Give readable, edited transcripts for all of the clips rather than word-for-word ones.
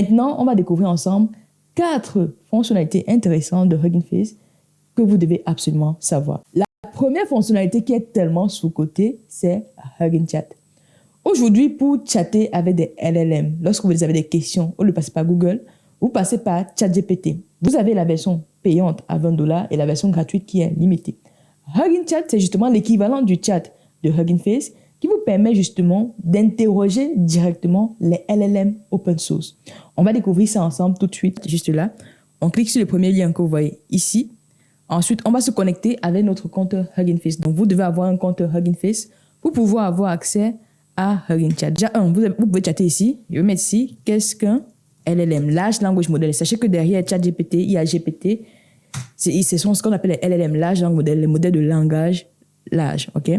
Maintenant, on va découvrir ensemble 4 fonctionnalités intéressantes de Hugging Face que vous devez absolument savoir. La première fonctionnalité qui est tellement sous-cotée, c'est Hugging Chat. Aujourd'hui, pour chatter avec des LLM, lorsque vous avez des questions, au lieu de passer par Google, vous passez par ChatGPT. Vous avez la version payante à $20 et la version gratuite qui est limitée. Hugging Chat, c'est justement l'équivalent du chat de Hugging Face qui vous permet justement d'interroger directement les LLM open source. On va découvrir ça ensemble tout de suite, juste là. On clique sur le premier lien que vous voyez ici. Ensuite, on va se connecter avec notre compte Hugging Face. Donc, vous devez avoir un compte Hugging Face pour pouvoir avoir accès à Hugging Chat. Déjà, vous pouvez chatter ici. Je vais mettre ici, qu'est-ce qu'un LLM, Large Language Model. Sachez que derrière ChatGPT, il y a GPT. Ce sont ce qu'on appelle les LLM, Large Language Model, les modèles de langage large, ok?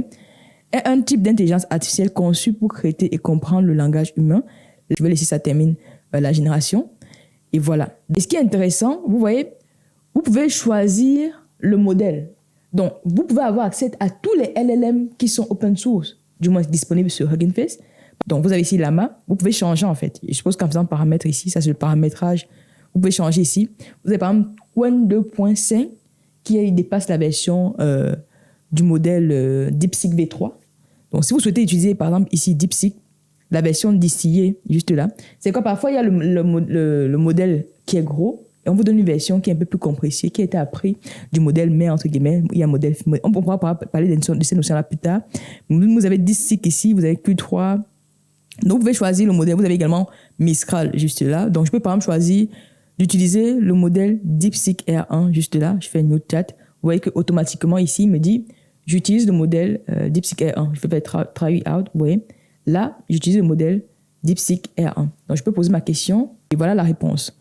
Est un type d'intelligence artificielle conçu pour traiter et comprendre le langage humain. Je vais laisser ça termine la génération. Et voilà. Et ce qui est intéressant, vous voyez, vous pouvez choisir le modèle. Donc, vous pouvez avoir accès à tous les LLM qui sont open source, du moins disponibles sur Hugging Face. Donc, vous avez ici Llama. Vous pouvez changer, en fait. Et je suppose qu'en faisant paramètres ici, ça c'est le paramétrage. Vous pouvez changer ici. Vous avez par exemple Qwen 2.5 qui dépasse la version du modèle DeepSeek V3. Donc, si vous souhaitez utiliser, par exemple, ici DeepSeek, la version distillée, juste là, c'est quoi? Parfois, il y a le modèle qui est gros et on vous donne une version qui est un peu plus compressée, qui a été appris du modèle mère, entre guillemets. Il y a un modèle, on pourra parler de ces notions-là plus tard. Vous avez DeepSeek ici, vous avez Q3. Donc, vous pouvez choisir le modèle. Vous avez également Mistral, juste là. Donc, je peux, par exemple, choisir d'utiliser le modèle DeepSeek R1, juste là. Je fais un new chat. Vous voyez qu'automatiquement, ici, il me dit, j'utilise le modèle DeepSeek R1. Je peux faire try out, vous voyez. Là, j'utilise le modèle DeepSeek R1. Donc, je peux poser ma question et voilà la réponse.